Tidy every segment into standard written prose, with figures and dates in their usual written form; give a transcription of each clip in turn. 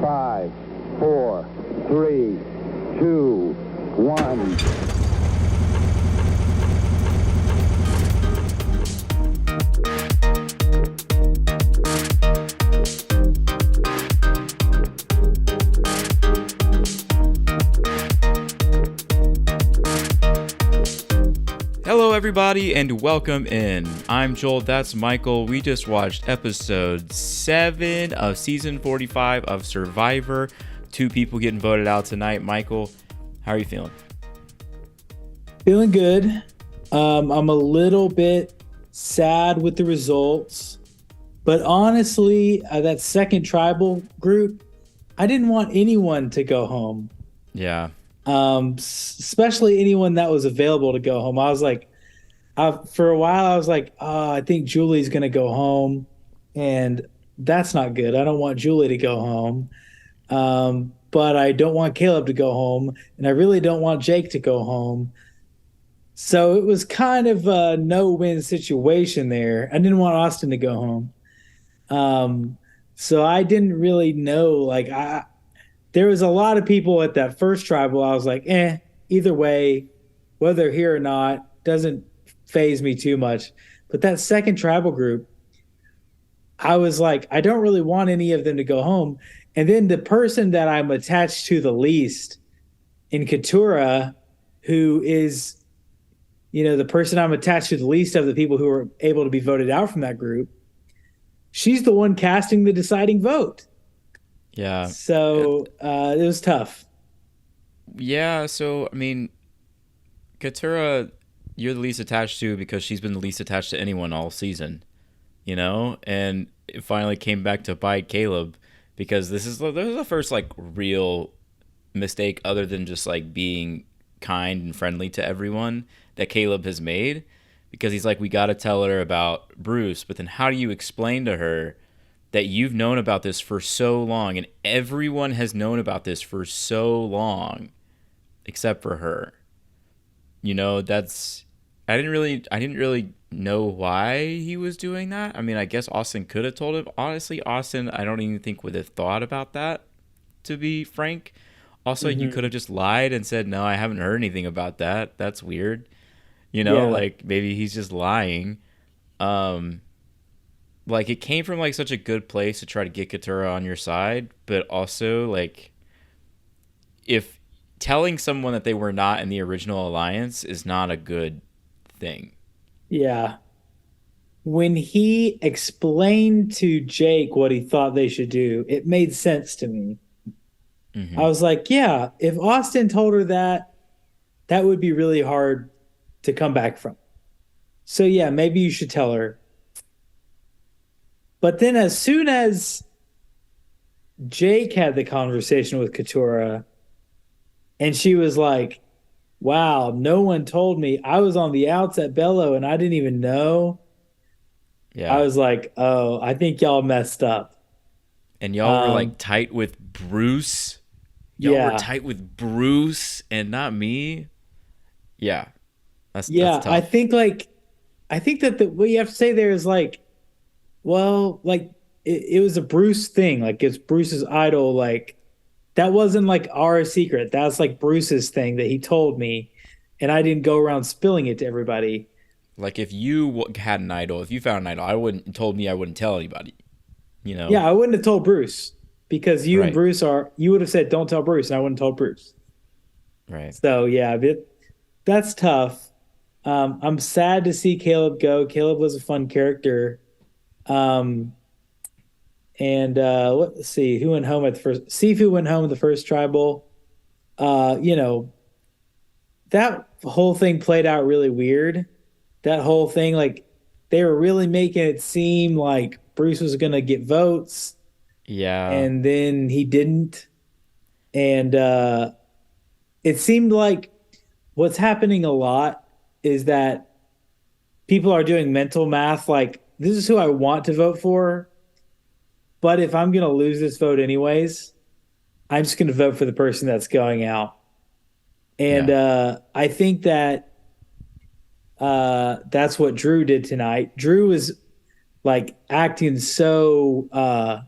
5, 4, 3, 2, 1. Hello everybody and welcome in. I'm Joel, that's Michael. We just watched episode 7 of season 45 of Survivor. 2 people getting voted out tonight. Michael, how are you feeling? Feeling good. I'm a little bit sad with the results, but honestly, that second tribal group, I didn't want anyone to go home. Yeah. Especially anyone that was available to go home. I was like, for a while, I was like, oh, I think Julie's going to go home, and that's not good. I don't want Julie to go home, but I don't want Caleb to go home, and I really don't want Jake to go home. So it was kind of a no-win situation there. I didn't want Austin to go home. So I didn't really know, there was a lot of people at that first tribal. I was like, either way, whether they're here or not, doesn't faze me too much. But that second tribal group, I was like, I don't really want any of them to go home. And then the person that I'm attached to the least in Keturah, who is, the person I'm attached to the least of the people who were able to be voted out from that group, she's the one casting the deciding vote. Yeah. So it was tough. Yeah, so, I mean, Keturah, you're the least attached to because she's been the least attached to anyone all season, And it finally came back to bite Caleb because this is the first, real mistake other than just, being kind and friendly to everyone that Caleb has made, because he's like, we got to tell her about Bruce, but then how do you explain to her that you've known about this for so long and everyone has known about this for so long except for her? That's, I didn't really know why he was doing that. I mean, I guess Austin could have told him. Honestly, Austin, I don't even think would have thought about that, to be frank. Also, you could have just lied and said, no, I haven't heard anything about that. That's weird. Maybe he's just lying. It came from, such a good place to try to get Keturah on your side, but also, if telling someone that they were not in the original alliance is not a good thing. Yeah. When he explained to Jake what he thought they should do, it made sense to me. Mm-hmm. I was like, yeah, if Austin told her that would be really hard to come back from. So yeah, maybe you should tell her. But then as soon as Jake had the conversation with Keturah, and she was like, wow, no one told me. I was on the outs at Bello and I didn't even know. Yeah. I was like, oh, I think y'all messed up. And y'all were tight with Bruce. Y'all were tight with Bruce and not me. Yeah. That's tough. I think that what you have to say there is it was a Bruce thing. It's Bruce's idol. That wasn't our secret. That's Bruce's thing that he told me, and I didn't go around spilling it to everybody. If you had an idol, if you found an idol, I wouldn't tell anybody. Yeah, I wouldn't have told Bruce because you and Bruce you would have said, don't tell Bruce, and I wouldn't have told Bruce. Right. So yeah, that's tough. I'm sad to see Caleb go. Caleb was a fun character. And let's see who went home at the first. Sifu went home at the first tribal. That whole thing played out really weird. That whole thing, they were really making it seem like Bruce was gonna get votes. Yeah. And then he didn't. And it seemed like what's happening a lot is that people are doing mental math. This is who I want to vote for. But if I'm going to lose this vote anyways, I'm just going to vote for the person that's going out. And I think that that's what Drew did tonight. Drew was acting so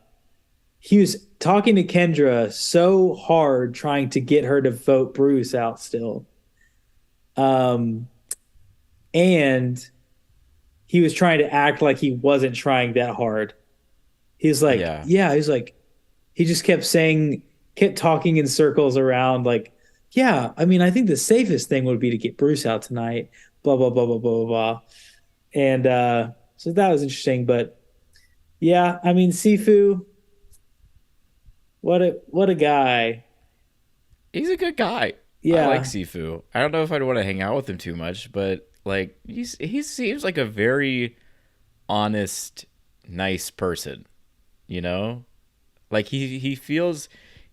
he was talking to Kendra so hard, trying to get her to vote Bruce out still. Um, and he was trying to act like he wasn't trying that hard. He's like, Yeah. yeah, he's like, he just kept saying, kept talking in circles around, like, yeah, I mean, I think the safest thing would be to get Bruce out tonight, blah, blah, blah, blah, blah, blah, blah. And so that was interesting. But yeah, I mean, Sifu, what a guy. He's a good guy. I like Yeah. Sifu. I don't know if I'd want to hang out with him too much, but like he seems like a very honest, nice person, you know? Like he feels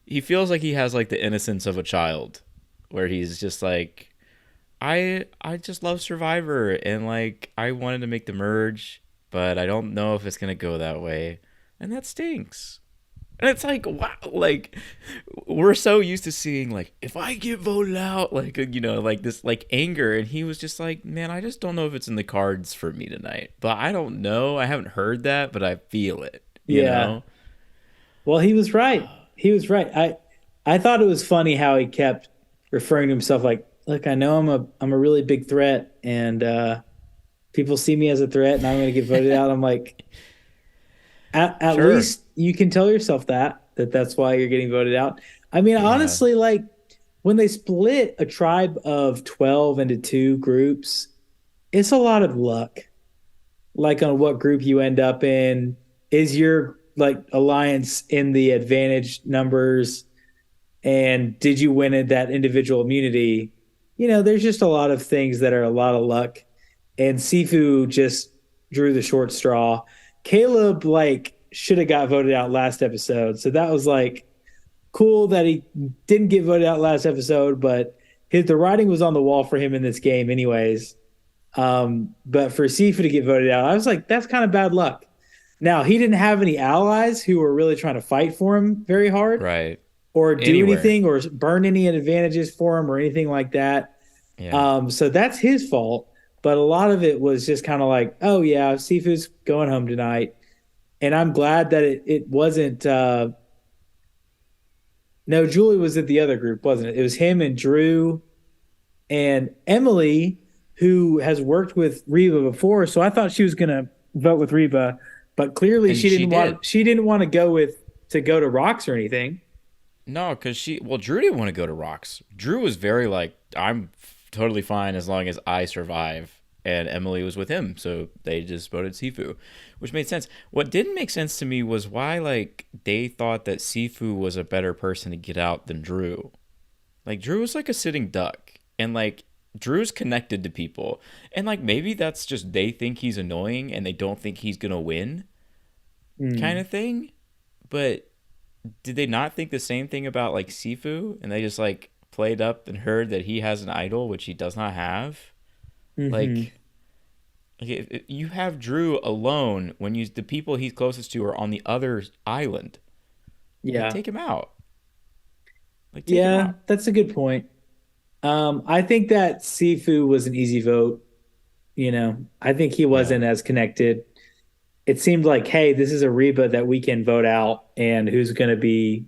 like he has like the innocence of a child where he's just like I just love Survivor and like I wanted to make the merge, but I don't know if it's going to go that way. And that stinks. And it's like, wow, like we're so used to seeing like if I get voted out, like like this like anger, and he was just like, man, I just don't know if it's in the cards for me tonight. But I don't know. I haven't heard that, but I feel it. You Yeah. know? Well, he was right. He was right. I thought it was funny how he kept referring to himself like, look, I know I'm a really big threat, and people see me as a threat, and I'm going to get voted out. I'm like, at Sure. least you can tell yourself that that's why you're getting voted out. I mean, Yeah. honestly, like when they split a tribe of 12 into two groups, it's a lot of luck. Like on what group you end up in. Is your like alliance in the advantage numbers? And did you win at that individual immunity? There's just a lot of things that are a lot of luck. And Sifu just drew the short straw. Caleb like should have got voted out last episode. So that was like cool that he didn't get voted out last episode, but the writing was on the wall for him in this game anyways. But for Sifu to get voted out, I was like, that's kind of bad luck. Now he didn't have any allies who were really trying to fight for him very hard Right. or do Anywhere. anything or burn any advantages for him or anything like that. Yeah. So that's his fault. But a lot of it was just kind of like, oh yeah, Sifu's going home tonight. And I'm glad that it wasn't no, Julie was at the other group, wasn't it? It was him and Drew and Emily, who has worked with Reba before. So I thought she was gonna vote with Reba, but clearly And she did. she didn't want to go to Rocks or anything. No, because Drew didn't want to go to Rocks. Drew was very like, I'm totally fine as long as I survive. And Emily was with him. So they just voted Sifu, which made sense. What didn't make sense to me was why, like, they thought that Sifu was a better person to get out than Drew. Like, Drew was like a sitting duck. And, like, Drew's connected to people. And, like, maybe that's just they think he's annoying and they don't think he's going to win kind Mm. of thing. But did they not think the same thing about like Sifu and they just like played up and heard that he has an idol which he does not have? Hmm. Like, if you have Drew alone when the people he's closest to are on the other island. Like, Yeah. take him out. Like, take him Yeah, out. that's a good point. I think that Sifu was an easy vote. I think he Yeah. wasn't as connected. It seemed like, hey, this is a Reba that we can vote out, and who's going to be,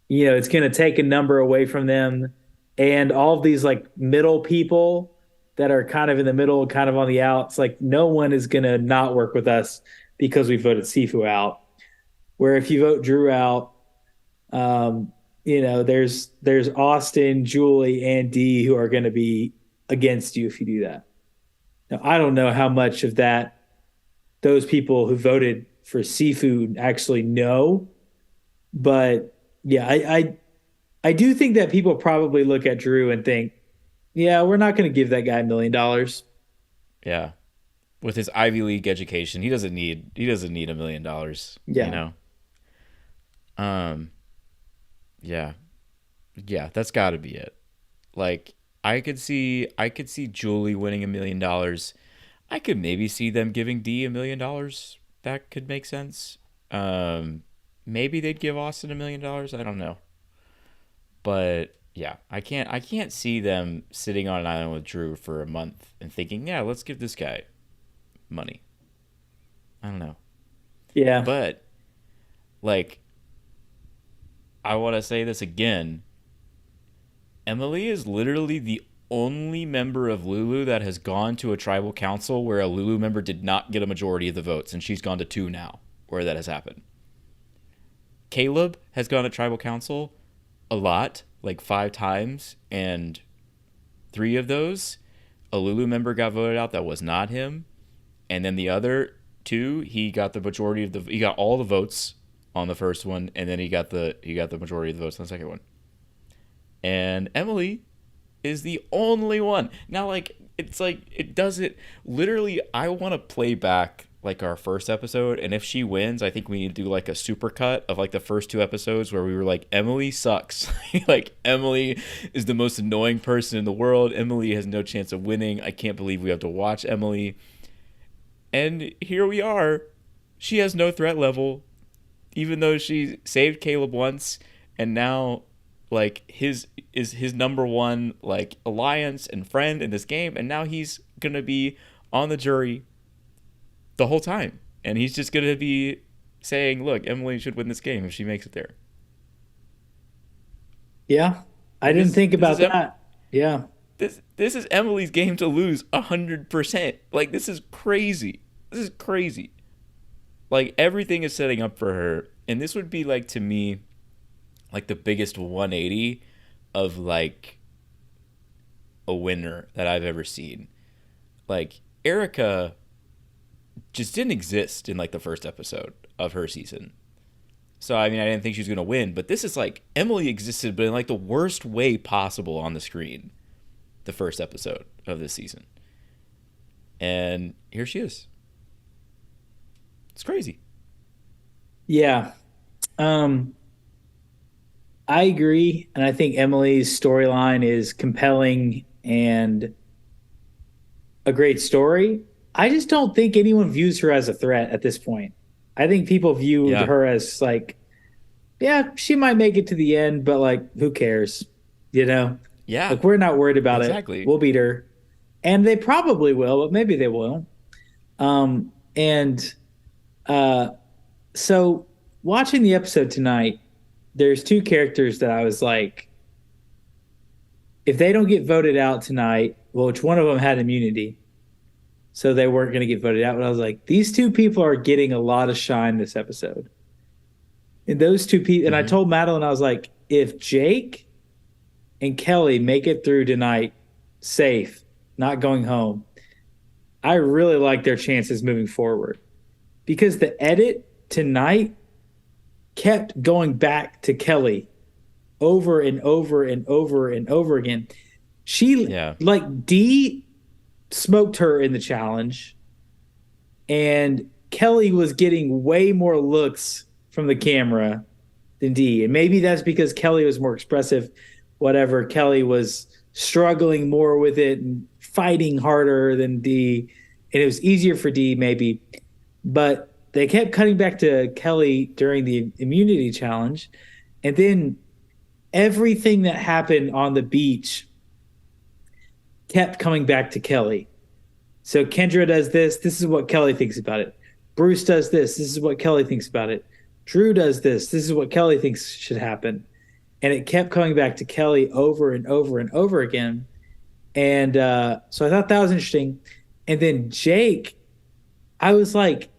it's going to take a number away from them. And all of these like middle people that are kind of in the middle, kind of on the outs, like no one is going to not work with us because we voted Sifu out. Where if you vote Drew out, um, there's Austin, Julie, and Dee who are going to be against you if you do that. Now, I don't know how much of that those people who voted for seafood actually know, but yeah, I do think that people probably look at Drew and think, yeah, we're not going to give that guy $1 million. Yeah. With his Ivy League education, he doesn't need $1 million, you Yeah, know? Um, yeah. Yeah, that's got to be it. Like, I could see Julie winning $1 million. I could maybe see them giving D $1 million. That could make sense. Maybe they'd give Austin $1 million. I don't know, but yeah, I can't see them sitting on an island with Drew for a month and thinking, yeah, let's give this guy money. I don't know, yeah, but like I want to say this again. Emily is literally the only member of Lulu that has gone to a tribal council where a Lulu member did not get a majority of the votes, and she's gone to two now where that has happened. Caleb has gone to tribal council a lot, like 5 times, and 3 of those, a Lulu member got voted out that was not him, and then the other two, he got the majority of he got all the votes on the first one, and then he got the majority of the votes on the second one. And Emily is the only one. Now, like, it's like, it doesn't, literally, I want to play back, like, our first episode, and if she wins, I think we need to do, like, a super cut of, like, the first 2 episodes where we were like, Emily sucks. Like, Emily is the most annoying person in the world. Emily has no chance of winning. I can't believe we have to watch Emily. And here we are. She has no threat level, even though she saved Caleb once, and now, like, his number one, like, alliance and friend in this game, and now he's gonna be on the jury the whole time, and he's just gonna be saying, look, Emily should win this game if she makes it there. Yeah, I didn't think about that. Yeah, this is Emily's game to lose 100%. Like, this is crazy. This is crazy. Like, everything is setting up for her, and this would be, like, to me, like, the biggest 180 of, like, a winner that I've ever seen. Like, Erica just didn't exist in, like, the first episode of her season. So, I mean, I didn't think she was going to win, but this is, like, Emily existed, but in, like, the worst way possible on the screen, the first episode of this season. And here she is. It's crazy. yeah. I agree, and I think Emily's storyline is compelling and a great story. I just don't think anyone views her as a threat at this point. I think people viewed Yeah. her as like, yeah, she might make it to the end, but like, who cares? You know, Yeah. like we're not worried about Exactly. it. We'll beat her, and they probably will, but maybe they won't. And so watching the episode tonight, there's 2 characters that I was like, if they don't get voted out tonight, well, which one of them had immunity, so they weren't going to get voted out. But I was like, these 2 people are getting a lot of shine this episode. And those 2 people, and I told Madeline, I was like, if Jake and Kellie make it through tonight safe, not going home, I really like their chances moving forward, because the edit tonight kept going back to Kellie over and over and over and over again. She, like, Dee smoked her in the challenge, and Kellie was getting way more looks from the camera than Dee. And maybe that's because Kellie was more expressive, whatever. Kellie was struggling more with it and fighting harder than Dee, and it was easier for Dee maybe. But they kept cutting back to Kellie during the immunity challenge. And then everything that happened on the beach kept coming back to Kellie. So Kendra does this. This is what Kellie thinks about it. Bruce does this. This is what Kellie thinks about it. Drew does this. This is what Kellie thinks should happen. And it kept coming back to Kellie over and over and over again. And so I thought that was interesting. And then Jake, I was like,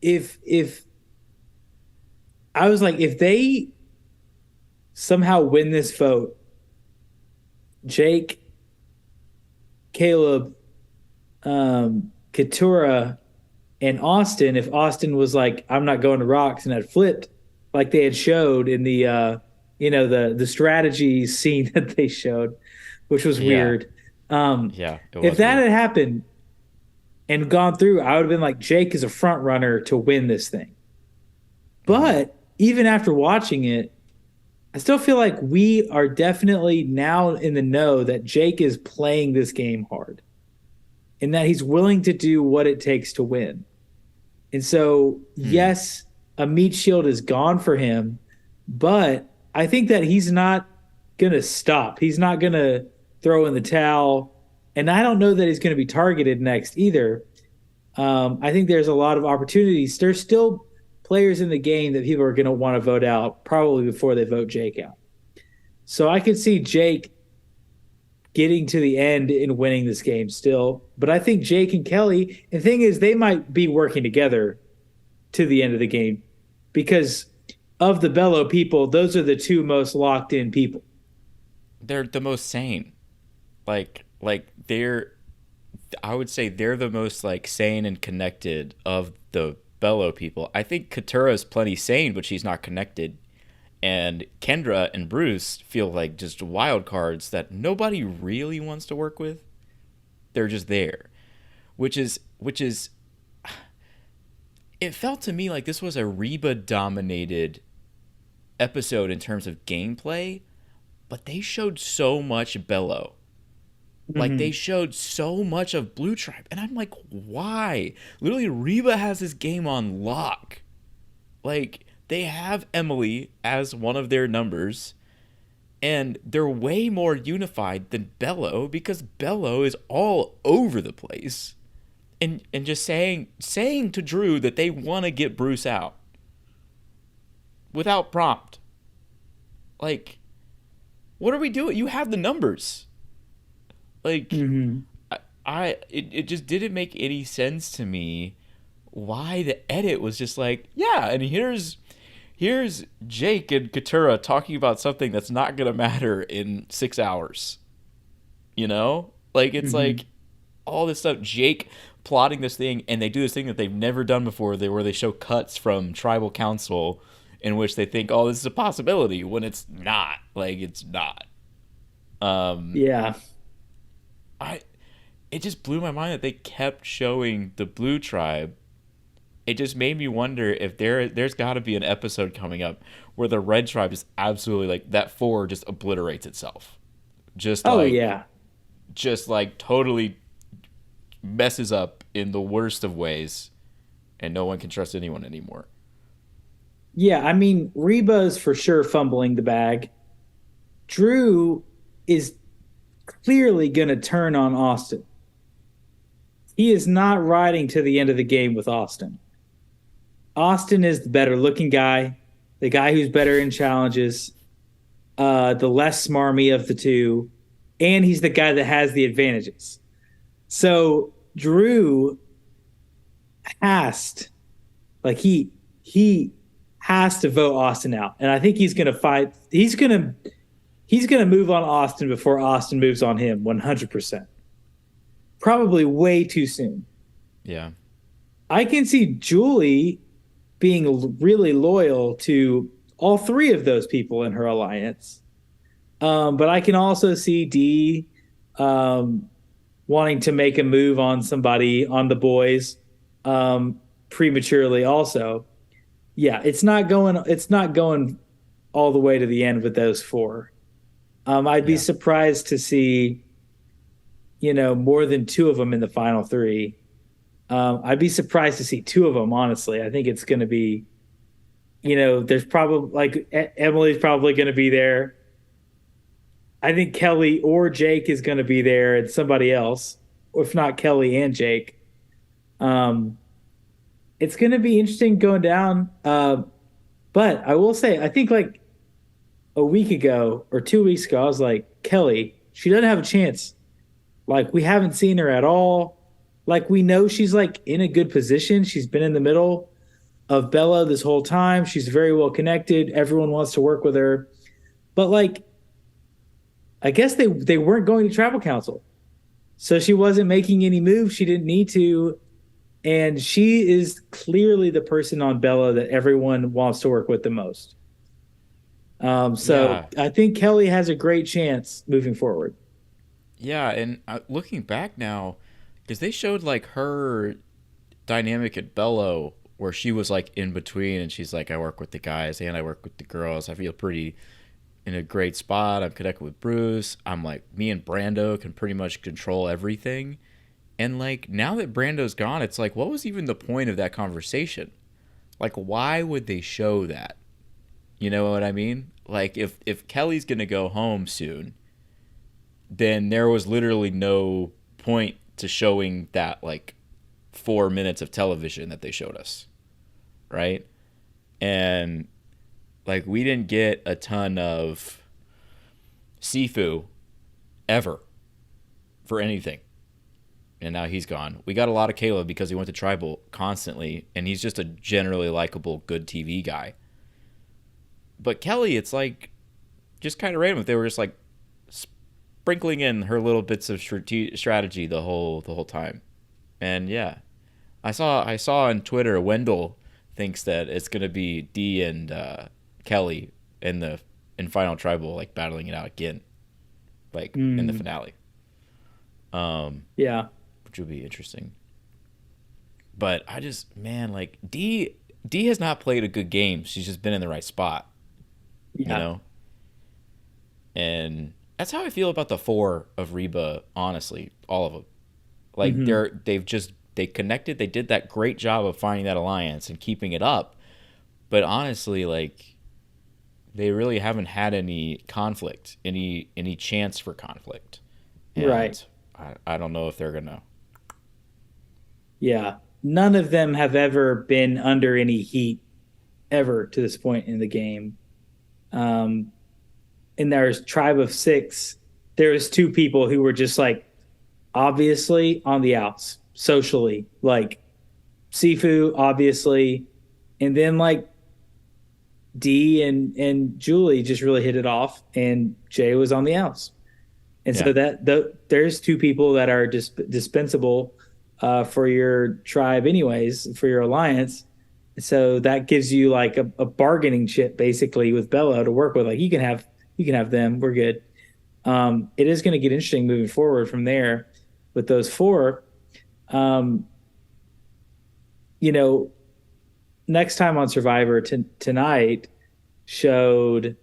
if they somehow win this vote, Jake, Caleb, Keturah, and Austin, if Austin was like, I'm not going to Rocks, and had flipped like they had showed in the the strategy scene that they showed, which was weird. If that had happened and gone through, I would have been like, Jake is a front runner to win this thing. But even after watching it, I still feel like we are definitely now in the know that Jake is playing this game hard and that he's willing to do what it takes to win. And so, yes, a meat shield is gone for him, but I think that he's not going to stop. He's not going to throw in the towel. And I don't know that he's going to be targeted next either. I think there's a lot of opportunities. There's still players in the game that people are going to want to vote out probably before they vote Jake out. So I could see Jake getting to the end and winning this game still. But I think Jake and Kellie, the thing is, they might be working together to the end of the game because of the Bello people, those are the two most locked in people. They're the most sane. Like they're I would say they're the most like sane and connected of the Bello people. I think Katura's plenty sane, but she's not connected. And Kendra and Bruce feel like just wild cards that nobody really wants to work with. They're just there. Which is it felt to me like this was a Reba dominated episode in terms of gameplay, but they showed so much Bello. Like, they showed so much of Blue Tribe. And I'm like, why? Literally, Reba has this game on lock. Like, they have Emily as one of their numbers. And they're way more unified than Bello because Bello is all over the place. And just saying to Drew that they want to get Bruce out. Without prompt. Like, what are we doing? You have the numbers. Like, it just didn't make any sense to me why the edit was just like, yeah, and here's Jake and Katura talking about something that's not going to matter in 6 hours. You know? Like, it's like all this stuff, Jake plotting this thing, and they do this thing that they've never done before where they show cuts from tribal council in which they think, oh, this is a possibility, when it's not. Like, it's not. Yeah. It just blew my mind that they kept showing the Blue Tribe. It just made me wonder if there's got to be an episode coming up where the Red Tribe is absolutely like that 4 just obliterates itself. Just like totally messes up in the worst of ways, and no one can trust anyone anymore. Yeah, I mean, Reba's for sure fumbling the bag. Drew is clearly going to turn on Austin. He is not riding to the end of the game with Austin. Austin is the better looking guy, the guy who's better in challenges, the less smarmy of the two, and he's the guy that has the advantages. So Drew has he has to vote Austin out. And I think he's going to fight. He's going to move on Austin before Austin moves on him 100%. Probably way too soon. Yeah. I can see Julie being really loyal to all 3 of those people in her alliance. But I can also see Dee wanting to make a move on somebody, on the boys, prematurely also. Yeah, it's not going all the way to the end with those 4. I'd be surprised to see, more than 2 of them in the final 3. I'd be surprised to see 2 of them, honestly. I think it's going to be, there's probably, like, Emily's probably going to be there. I think Kellie or Jake is going to be there, and somebody else, or if not Kellie and Jake. It's going to be interesting going down. But I will say, I think like a week ago or 2 weeks ago, I was like, Kellie, she doesn't have a chance. Like, we haven't seen her at all. Like, we know she's like in a good position. She's been in the middle of Bella this whole time. She's very well connected. Everyone wants to work with her. But like, I guess they weren't going to tribal council. So she wasn't making any moves. She didn't need to. And she is clearly the person on Bella that everyone wants to work with the most. I think Kellie has a great chance moving forward. Yeah, and looking back now, because they showed like her dynamic at Bello where she was like in between, and she's like, I work with the guys and I work with the girls. I feel pretty in a great spot. I'm connected with Bruce. I'm like, me and Brando can pretty much control everything. And like, now that Brando's gone, it's like, what was even the point of that conversation? Like, why would they show that? You know what I mean? Like, if Kellie's going to go home soon, then there was literally no point to showing that, like, 4 minutes of television that they showed us. Right? And like we didn't get a ton of Sifu ever for anything. And now he's gone. We got a lot of Caleb because he went to Tribal constantly, and he's just a generally likable, good TV guy. But Kellie, it's like just kind of random. They were just like sprinkling in her little bits of strategy the whole time. And yeah, I saw on Twitter Wendell thinks that it's gonna be Dee and Kellie in Final Tribal, like battling it out again, like in the finale. Yeah, which would be interesting. But I just, man, like Dee has not played a good game. She's just been in the right spot, you know. And that's how I feel about the 4 of Reba. Honestly, all of them, like they connected. They did that great job of finding that alliance and keeping it up. But honestly, like they really haven't had any conflict, any chance for conflict. And right. I don't know if they're gonna. Yeah, none of them have ever been under any heat ever to this point in the game. In there's Tribe of 6, there was 2 people who were just like obviously on the outs socially, like Sifu, obviously, and then like Dee and Julie just really hit it off, and Jay was on the outs. And so there's 2 people that are dispensable for your tribe anyways, for your alliance. So that gives you like a bargaining chip basically with Bella to work with. Like you can have them. We're good. It is going to get interesting moving forward from there with those 4. Next time on Survivor tonight showed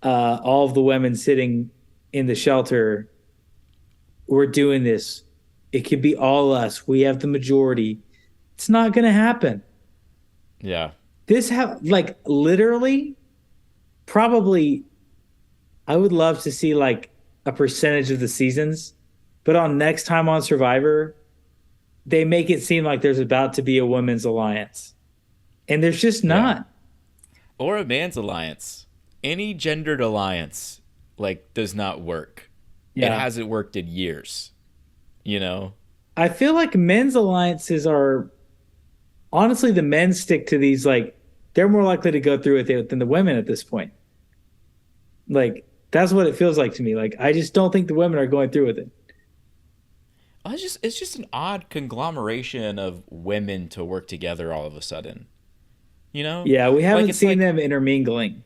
all of the women sitting in the shelter. We're doing this. It could be all us. We have the majority. It's not going to happen. Yeah. This like literally probably I would love to see like a percentage of the seasons, but on next time on Survivor, they make it seem like there's about to be a women's alliance. And there's just not. Yeah. Or a man's alliance. Any gendered alliance like does not work. Yeah. It hasn't worked in years. You know? I feel like men's alliances are honestly the men stick to these like they're more likely to go through it than the women at this point. Like that's what it feels like to me. Like I just don't think the women are going through with it. It's just an odd conglomeration of women to work together all of a sudden. You know? Yeah, we haven't seen them intermingling.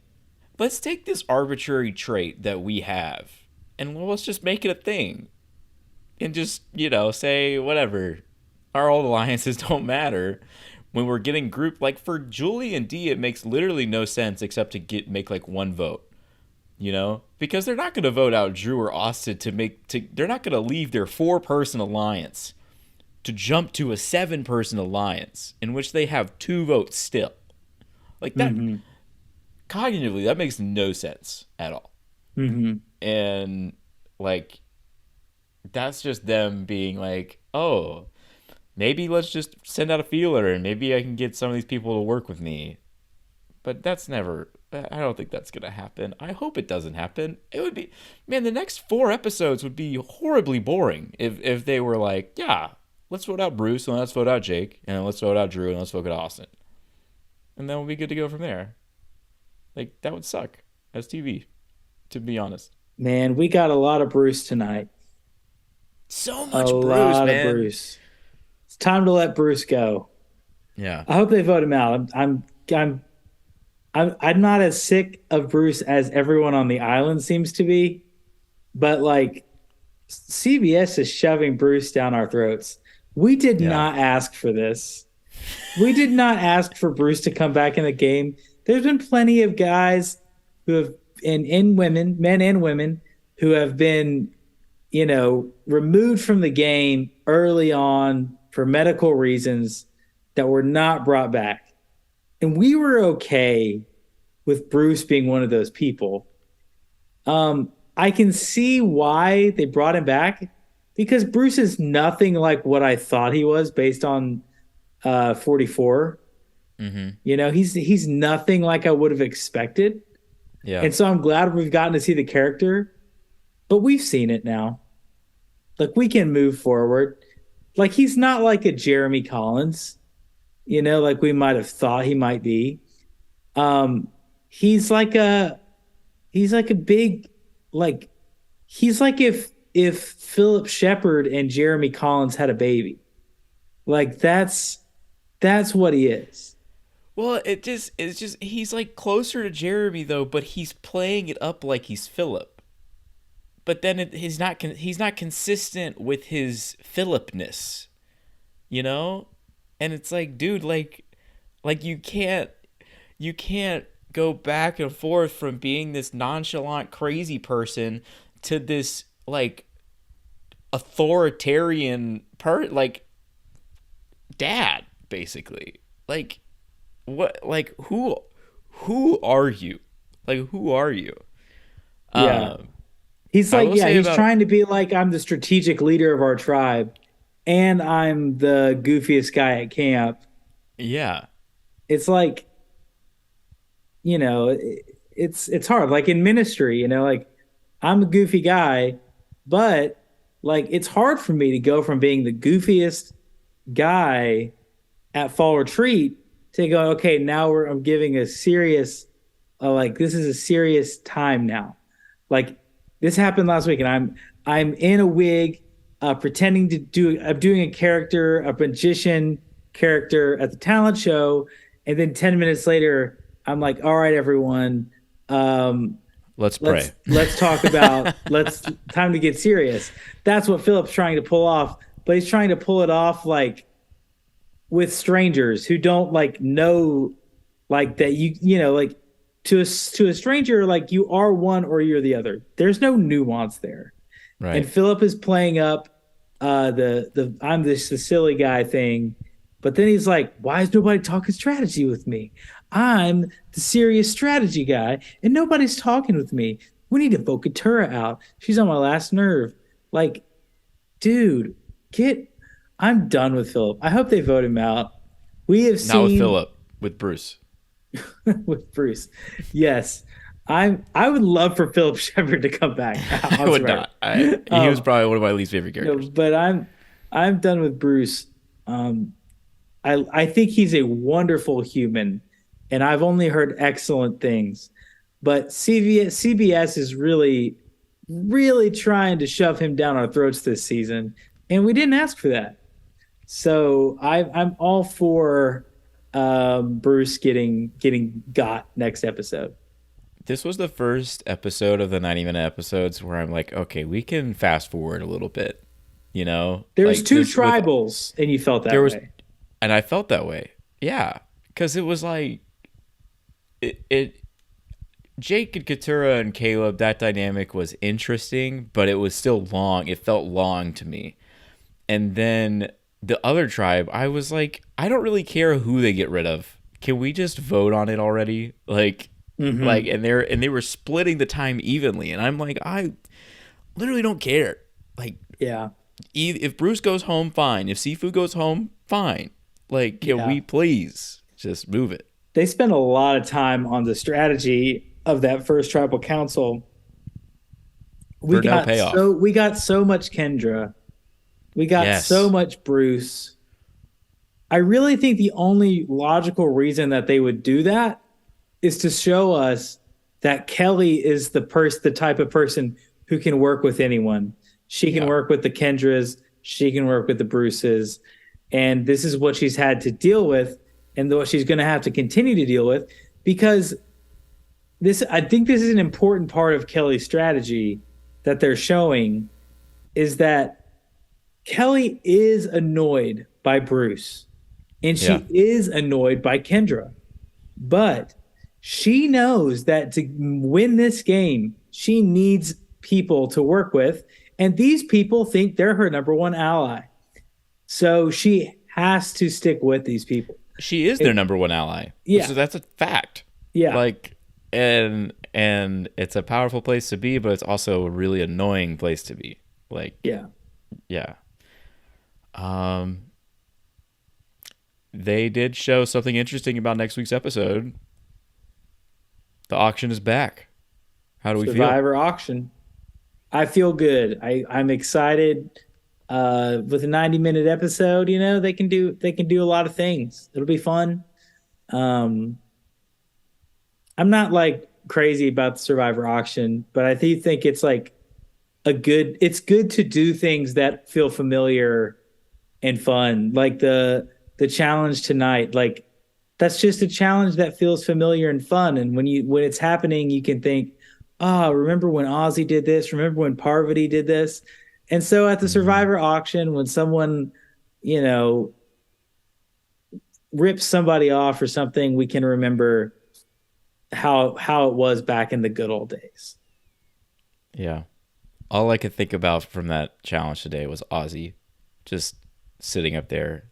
Let's take this arbitrary trait that we have and let's just make it a thing. And just, say whatever. Our old alliances don't matter. When we're getting grouped, like for Julie and Dee, it makes literally no sense except to make like one vote. Because they're not going to vote out Drew or Austin they're not going to leave their 4-person alliance to jump to a 7-person alliance in which they have 2 votes still. Like that, cognitively, that makes no sense at all. Mm-hmm. And like, that's just them being like, oh, maybe let's just send out a feeler and maybe I can get some of these people to work with me. But I don't think that's going to happen. I hope it doesn't happen. It would be, man, the next 4 episodes would be horribly boring if they were like, yeah, let's vote out Bruce and let's vote out Jake and let's vote out Drew and let's vote out Austin. And then we'll be good to go from there. Like, that would suck as TV, to be honest. Man, we got a lot of Bruce tonight. So much Bruce, man. A lot of Bruce. It's time to let Bruce go. Yeah. I hope they vote him out. I'm not as sick of Bruce as everyone on the island seems to be, but like CBS is shoving Bruce down our throats. We did not ask for this. We did not ask for Bruce to come back in the game. There's been plenty of guys who have men and women who have been, removed from the game early on for medical reasons that were not brought back. And we were okay with Bruce being one of those people. I can see why they brought him back because Bruce is nothing like what I thought he was based on 44. Mm-hmm. He's nothing like I would have expected. Yeah. And so I'm glad we've gotten to see the character, but we've seen it now. Like we can move forward. Like he's not like a Jeremy Collins, like we might have thought he might be. Um, he's like a he's like a big like he's like if Philip Shepard and Jeremy Collins had a baby. Like that's what he is. Well, it's just he's like closer to Jeremy though, but he's playing it up like he's Philip. But then he's not consistent with his Philipness, you know? And it's like, dude, like you can't go back and forth from being this nonchalant crazy person to this like authoritarian like dad basically. Like what like who are you? Like who are you? Yeah. Um He's I like, will yeah, say he's about trying to be like, I'm the strategic leader of our tribe, and I'm the goofiest guy at camp. yeah. It's like, it's hard. Like in ministry, like I'm a goofy guy, but like it's hard for me to go from being the goofiest guy at fall retreat to go, okay, now I'm giving a serious, like this is a serious time now. Like this happened last week, and I'm in a wig, pretending I'm doing a character, a magician character at the talent show, and then 10 minutes later, I'm like, all right, everyone, Let's let's pray. let's talk about let's time to get serious. That's what Philip's trying to pull off, but he's trying to pull it off like with strangers who don't like know like that like to a stranger like you are one or you're the other. There's no nuance there. And Right. Philip is playing up the I'm this the silly guy thing, but then he's like, why is nobody talking strategy with me? I'm the serious strategy guy, and nobody's talking with me. We need to vote Katura out. She's on my last nerve. Like, dude, get I'm done with Philip. I hope they vote him out. We have Not with seen Philip, with Bruce. with Bruce. Yes. I would love for Philip Shepard to come back. I I would swear. not. He was probably one of my least favorite No, characters. but I'm done with Bruce. I think he's a wonderful human, and I've only heard excellent things. But CBS is really, really trying to shove him down our throats this season, and we didn't ask for that. So I'm all for Bruce getting got next episode. This was the first episode of the 90-minute episodes where I'm like, okay, we can fast forward a little bit. You know, There's like two this with- tribals, and you felt that there was, way. and I felt that way. Yeah, because it was like it. Jake and Katura and Caleb, that dynamic was interesting, but it was still long. It felt long to me. And then the other tribe, I was like, I don't really care who they get rid of. Can we just vote on it already? Like, and they were splitting the time evenly, and I'm like, I literally don't care. Like, Yeah. if Bruce goes home, fine. If Sifu goes home, fine. Like, can Yeah. we please just move it? They spent a lot of time on the strategy of that first tribal council. For no payoff. We got so much Kendra. We got Yes. so much Bruce. I really think the only logical reason that they would do that is to show us that Kellie is the type of person who can work with anyone. She can Yeah. work with the Kendras, she can work with the Bruces, and this is what she's had to deal with and what she's going to have to continue to deal with, because I think this is an important part of Kellie's strategy that they're showing, is that Kellie is annoyed by Bruce and she Yeah. is annoyed by Kendra, but she knows that to win this game, she needs people to work with, and these people think they're her number one ally. So she has to stick with these people. She is their number one ally. Yeah. So that's a fact. Yeah. Like, and it's a powerful place to be, but it's also a really annoying place to be. Like, Yeah. yeah. they did show something interesting about next week's episode. The auction is back. How do we feel? Survivor auction. I feel good. I'm excited. With a 90-minute episode, they can do a lot of things. It'll be fun. I'm not like crazy about the Survivor auction, but I do think it's like it's good to do things that feel familiar and fun. Like the challenge tonight, like that's just a challenge that feels familiar and fun. And when it's happening, you can think, oh, remember when Ozzy did this? Remember when Parvati did this? And so at the Survivor auction, when someone, rips somebody off or something, we can remember how it was back in the good old days. Yeah. All I could think about from that challenge today was Ozzy just sitting up there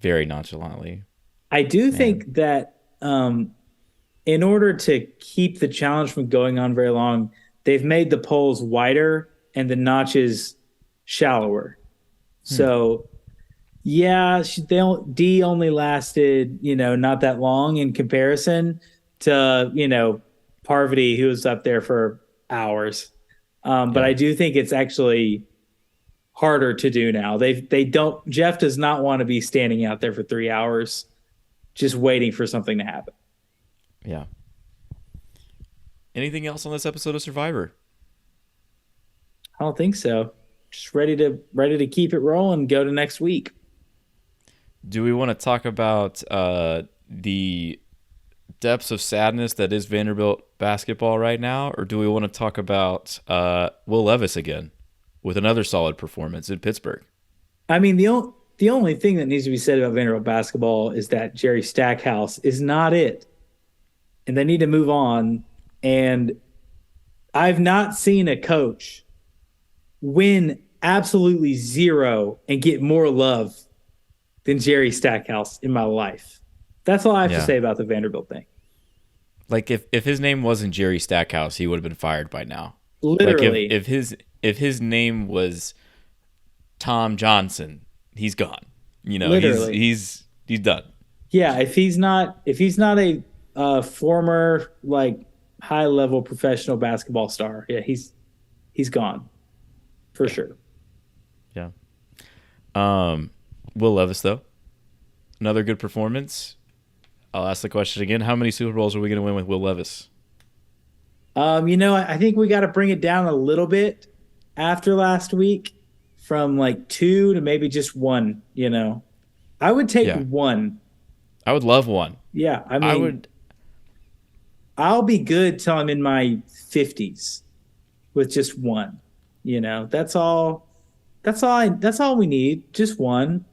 very nonchalantly. I do think that in order to keep the challenge from going on very long, they've made the poles wider and the notches shallower. So, yeah, D only lasted, not that long in comparison to, Parvati, who was up there for hours. But I do think it's actually harder to do now. Jeff does not want to be standing out there for 3 hours just waiting for something to happen. Yeah. Anything else on this episode of Survivor? I don't think so. Just ready to keep it rolling and go to next week. Do we want to talk about the depths of sadness that is Vanderbilt basketball right now, or do we want to talk about Will Levis again with another solid performance in Pittsburgh? I mean, the only thing that needs to be said about Vanderbilt basketball is that Jerry Stackhouse is not it, and they need to move on. And I've not seen a coach win absolutely zero and get more love than Jerry Stackhouse in my life. That's all I have to say about the Vanderbilt thing. Like if his name wasn't Jerry Stackhouse, he would have been fired by now. Literally. Like if his name was Tom Johnson, he's gone. Literally. he's done. Yeah, if he's not a former like high level professional basketball star, yeah, he's gone for sure. Yeah. Will Levis though, another good performance. I'll ask the question again: how many Super Bowls are we going to win with Will Levis? I think we got to bring it down a little bit after last week, from like 2 to maybe just 1. I would take 1. I would love 1. Yeah, I mean, I'll be good till I'm in my 50s with just 1. That's all. That's all we need. Just 1.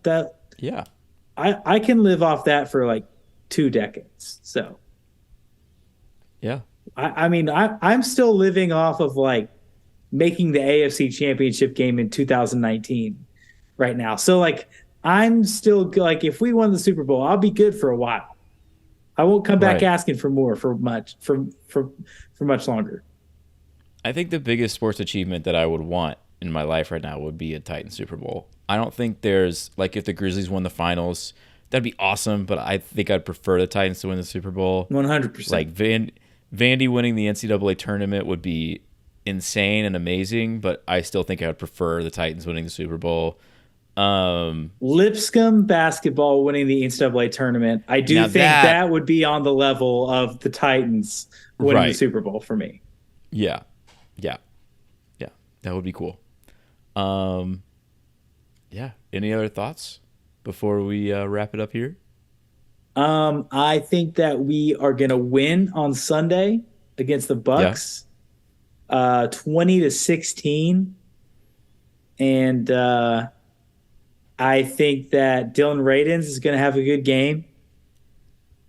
I can live off that for like 2 decades. So yeah, I'm still living off of like making the AFC Championship game in 2019 right now. So like I'm still like, if we won the Super Bowl, I'll be good for a while. I won't come back asking for more for much longer. I think the biggest sports achievement that I would want in my life right now would be a Titans Super Bowl. I don't think there's like, if the Grizzlies won the finals, that'd be awesome, but I think I'd prefer the Titans to win the Super Bowl. 100%. Like Vandy winning the NCAA tournament would be insane and amazing, but I still think I would prefer the Titans winning the Super Bowl. Lipscomb basketball winning the NCAA tournament, I do think that would be on the level of the Titans winning the Super Bowl for me. Yeah. That would be cool. Any other thoughts before we wrap it up here? I think that we are going to win on Sunday against the Bucks, 20-16. And I think that Dylan Radins is going to have a good game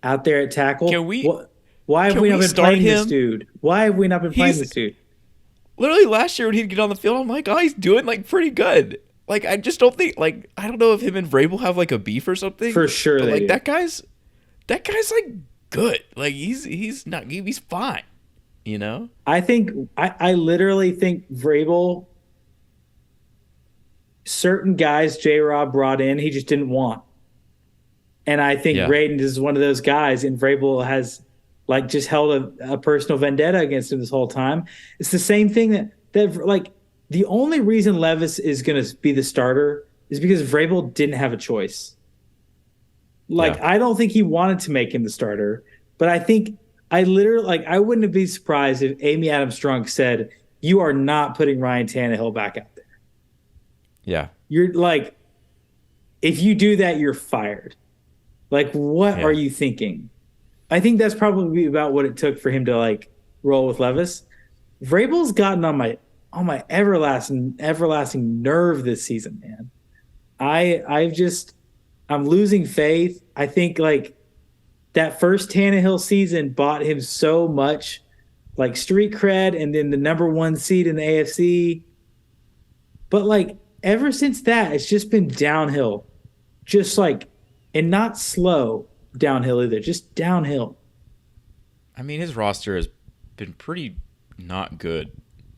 out there at tackle. Why have we not been playing this dude? Why have we not been playing this dude? Literally last year when he'd get on the field, I'm like, oh, he's doing like pretty good. Like, I just don't think, like, I don't know if him and Vrabel have like a beef or something. For sure, but, they do. That guy's like good. Like he's fine. I literally think Vrabel, certain guys J-Rob brought in, he just didn't want. And I think Yeah. Radin is one of those guys, and Vrabel has like just held a personal vendetta against him this whole time. It's the same thing that like the only reason Levis is going to be the starter is because Vrabel didn't have a choice. Like, Yeah. I don't think he wanted to make him the starter, but I think I literally, like, I wouldn't be surprised if Amy Adams Strunk said, "You are not putting Ryan Tannehill back out there. Yeah. You're like, if you do that, you're fired." Like, what are you thinking? I think that's probably about what it took for him to like roll with Levis. Vrabel's gotten on my everlasting nerve this season, man. I'm losing faith. I think like that first Tannehill season bought him so much like street cred and then the number 1 seed in the AFC. But like ever since that, it's just been downhill. Just like, and not slow downhill either, just downhill. I mean, his roster has been pretty not good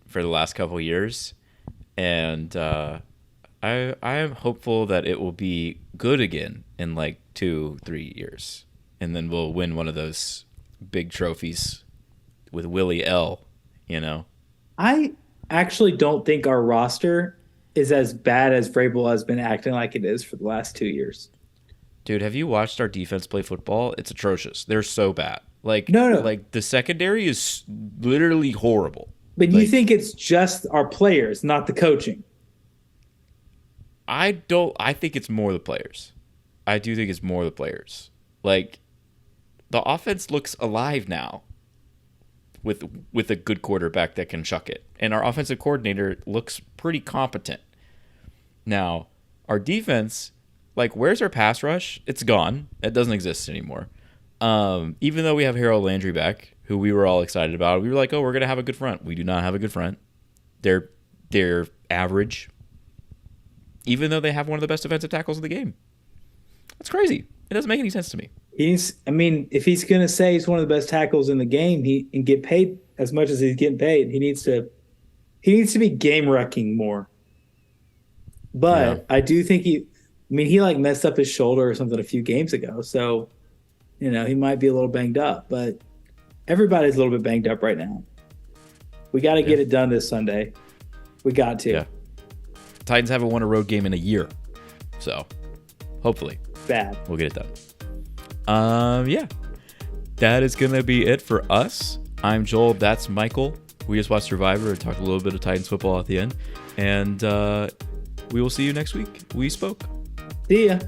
for the last couple of years, and I am hopeful that it will be good again in like 2-3 years, and then we'll win one of those big trophies with Willie L. You know, I actually don't think our roster is as bad as Vrabel has been acting like it is for the last 2 years. dude, have you watched our defense play football? It's atrocious. They're so bad. Like, No. like the secondary is literally horrible. But like, you think it's just our players, not the coaching? I don't. I think it's more the players. I do think it's more the players. Like, the offense looks alive now with a good quarterback that can chuck it, and our offensive coordinator looks pretty competent. Now, our defense, like, where's our pass rush? It's gone. It doesn't exist anymore. Even though we have Harold Landry back, who we were all excited about, we were like, oh, we're gonna have a good front. We do not have a good front. They're average. Even though they have one of the best defensive tackles in the game. That's crazy. It doesn't make any sense to me. If he's going to say he's one of the best tackles in the game, and get paid as much as he's getting paid, he needs to be game wrecking more. But Yeah. I do think he like messed up his shoulder or something a few games ago. So, he might be a little banged up, but everybody's a little bit banged up right now. We got to get it done this Sunday. We got to. Yeah. Titans haven't won a road game in a year. So, hopefully, Bad. we'll get it done. Yeah. That is going to be it for us. I'm Joel. That's Michael. We just watched Survivor and talked a little bit of Titans football at the end. And we will see you next week. We spoke. See ya.